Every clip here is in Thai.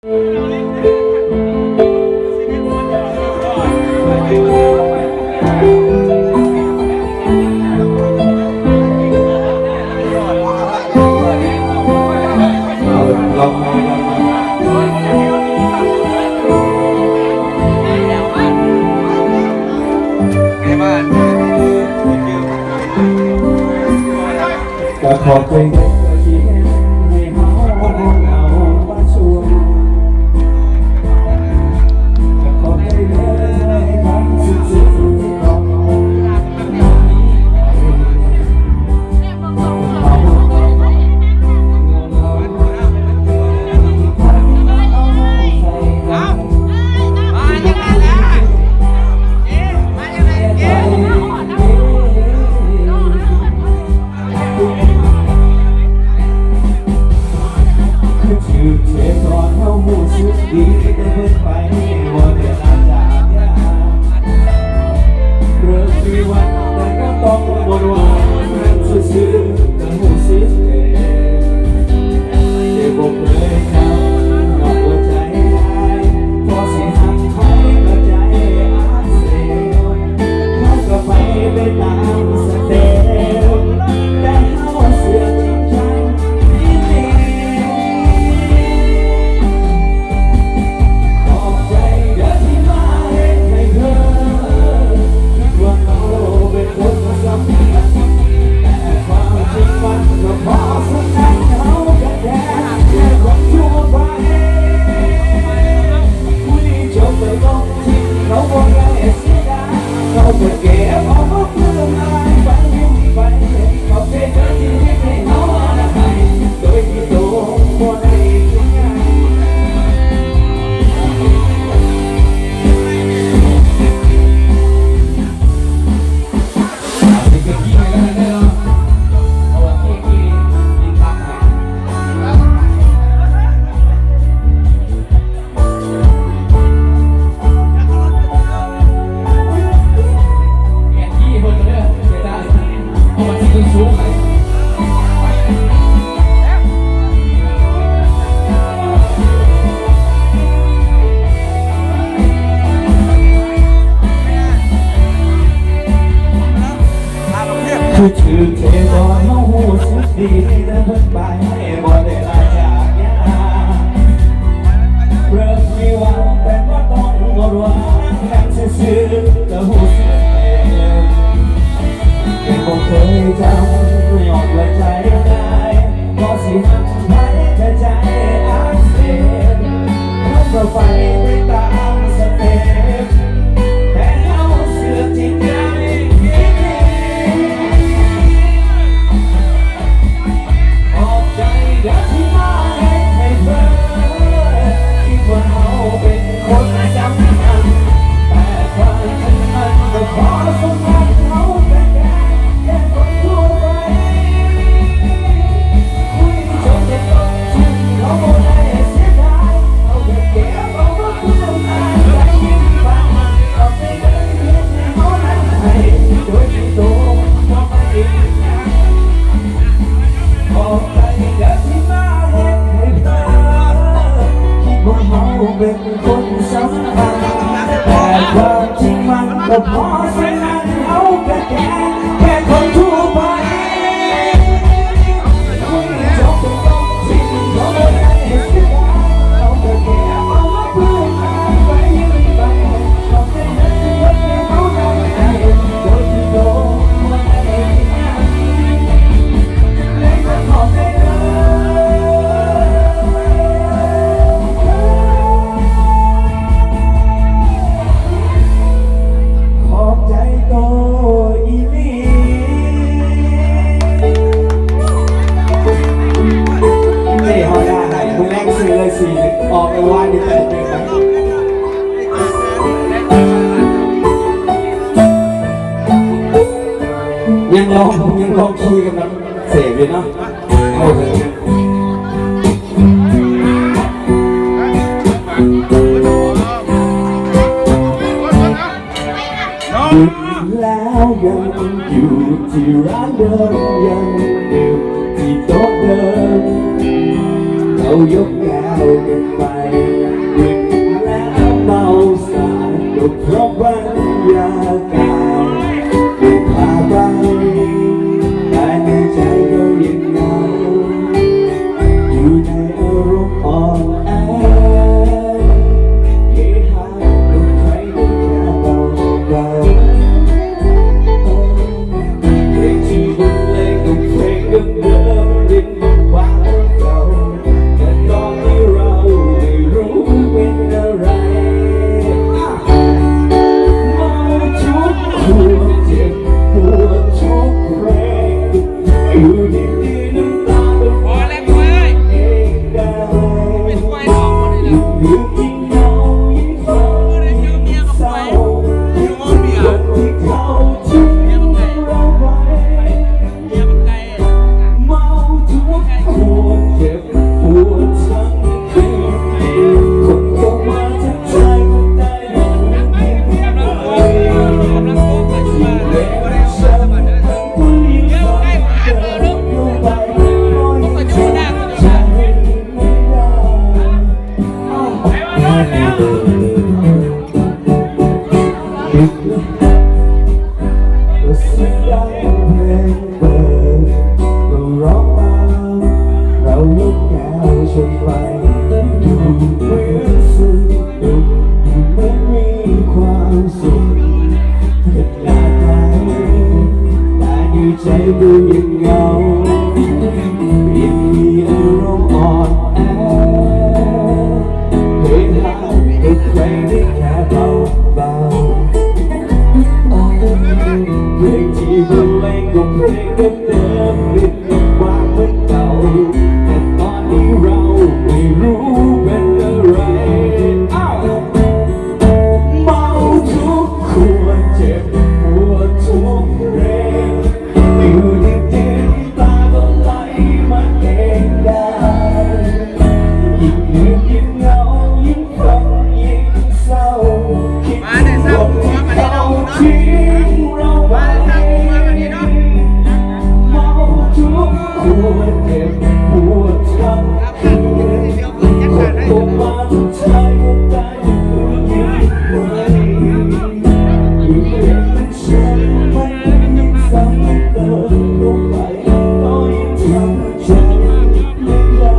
ก็ขอบใจที่ให้เขาเอามาช่วยก็ขอบใจให้ทำสุดๆของดีแต่เพิ่งไปว่าเดือนอาจจะยากเริ่มมีวันแต่ก็ต้องหมดวันซื่อๆแต่หูซิเองเดี๋ยวบอกเลยเขานอกหัวใจได้พอเสียหักให้ก็ใจอาเซลเขาก็ไปตามสเต็ปแต่เขาเสือจริงจังชื่อเทวอนเฮาหูสุดดีแต่เพิ่งไปบ่ได้ลาจากยาเริ่มมีวันแต่ก็ต้องงดวันแค่ซื่อๆแต่หูสึกเองบ่เคยจำยอมว่าใจได้ก็สิหักให้แต่ใจอาเซนเขาก็ไปตามสเต็ปแต่เขาเสือกจริงใจเป็นคนสำคัญแต่ความจริงมันก็พอฉะนั้นเอาแค่คนทั่วไปคุยจบตรงสิ่งเขาไม่ได้เสียดายเอาแค่เอามาเพื่อมาไปยืนไปเอาแค่นั้นที่เขาได้โดยที่โดนมาได้เลยก็ขอได้ออกไปว่าดีแต่เจอกันยังลองคุยกันนะเสพเลยเนาะเอาเลยแล้วยังอยู่ที่ร้านเดิมยังอยู่ที่โต๊ะเดิมเรายกแก้วกันไป างเหมือนเก่าแต่ตอนนี้เราไม่รู้เป็นอะไรอ้าวเมาทุกขวดเจ็บปวดทุกเรงอยู่ดีๆตาก็ไหลมาเองได้ยิ่งดื่มยิ่งเหงายิ่งคำยิ่งเศร้าคิดถึงคนที่เขาทิ้งเราไว้เมาทุกขวดเจ็บปวดทั้งคืนคนตัวมาทุกใจก็ได้ฝืนยิ้มไม่ยิ่งเป็นฉันมันยิ่งซ้ำเติมลงไปก็ยิ่งทำใจไม่ได้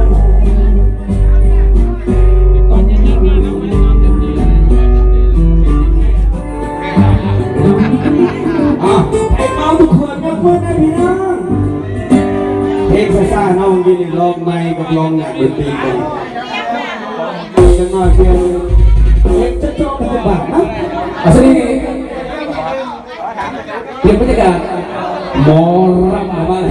ไอ้เมาทุกคนยกมือนะพี่น้องเพลงซ่าๆน้องยินลองไม้กับลองหนักดนตรีกันจะมาเพียงเพลงจะจบเป็นบาทนะสวัสดีเปลี่ยนบรรยากาศหมอรำมาบ้าน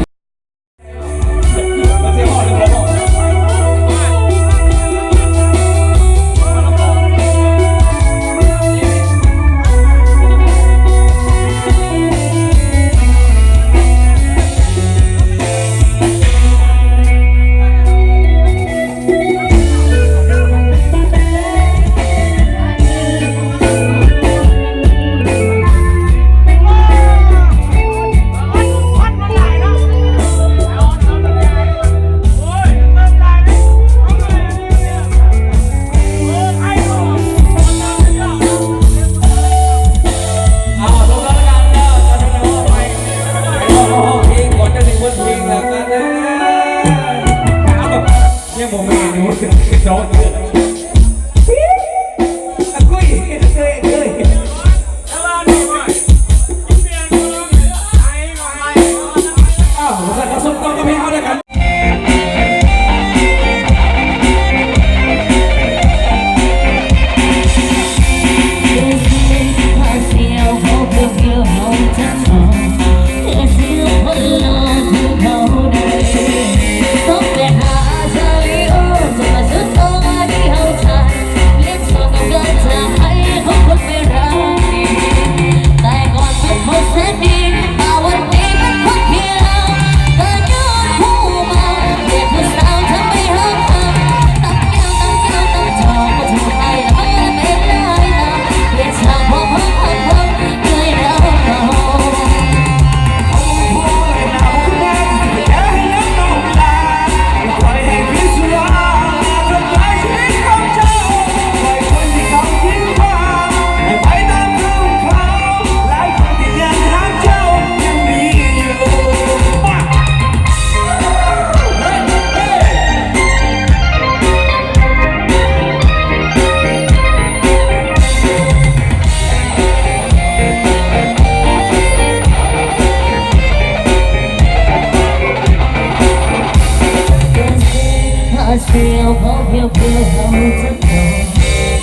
เสียวเขาเพียวเพื่อเขาจะ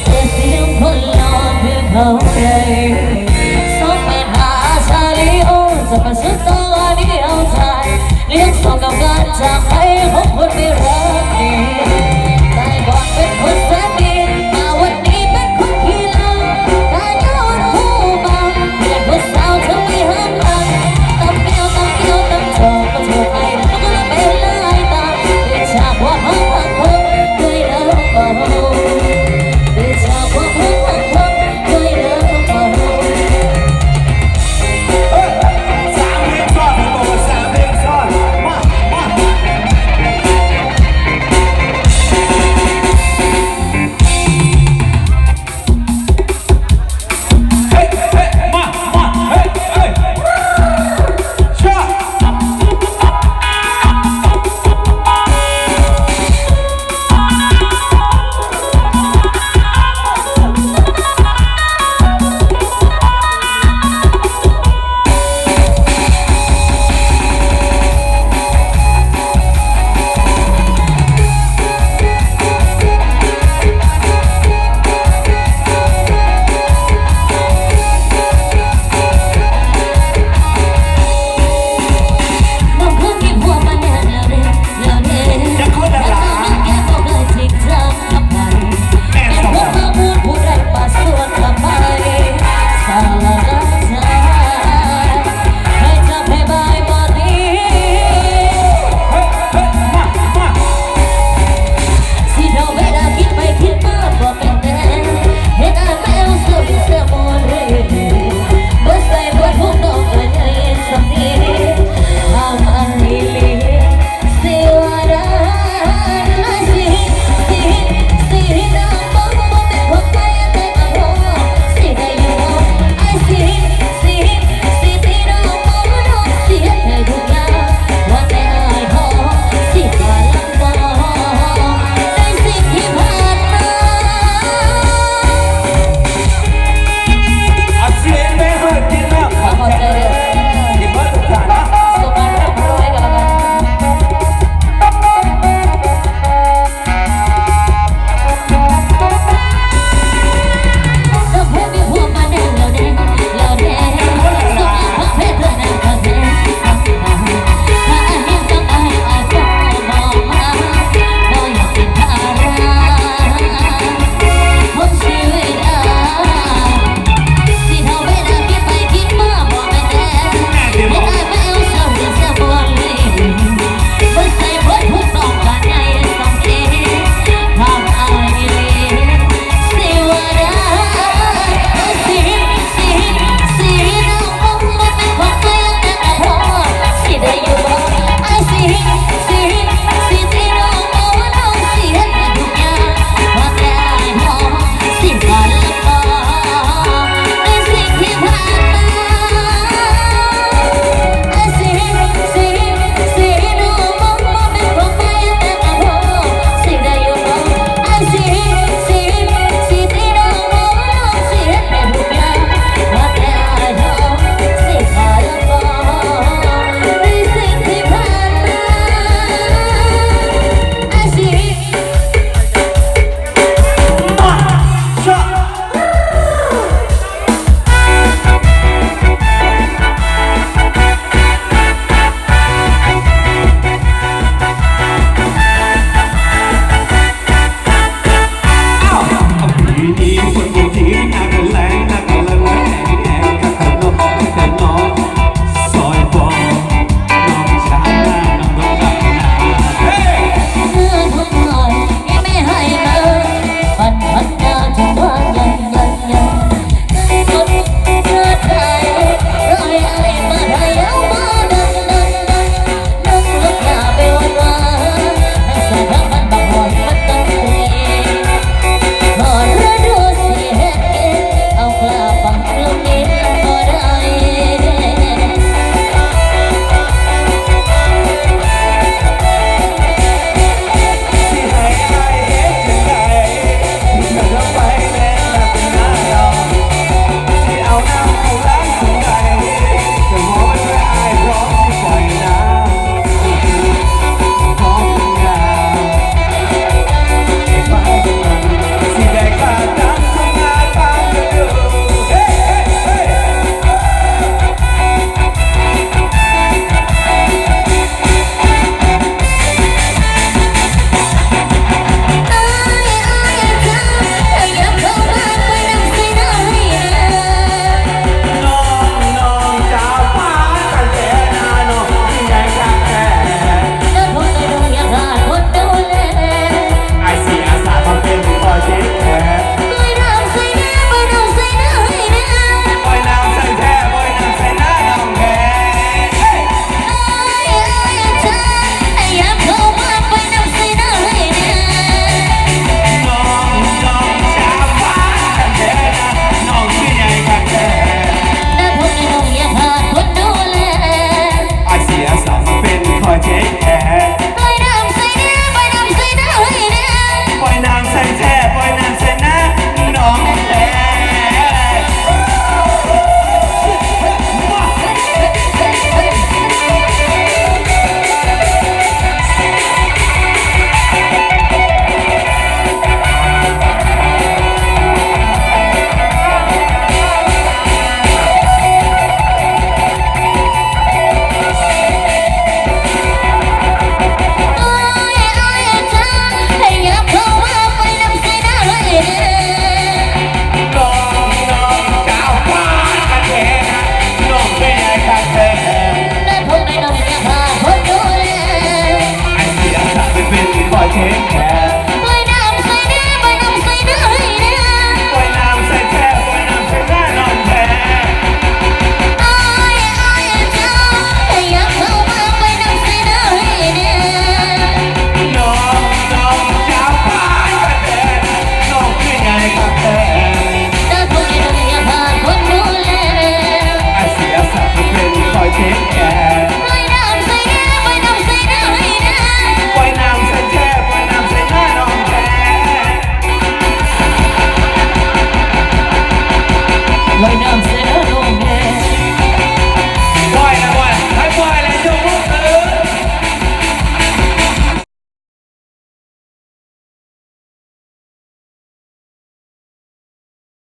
โดนเสียงคนรอเพื่อเขาได้สองเป็นหาชาลีโอจะมาสุดตัวเดียวใจเลี้ยงสองกับการจากไปของคนไม่รักดี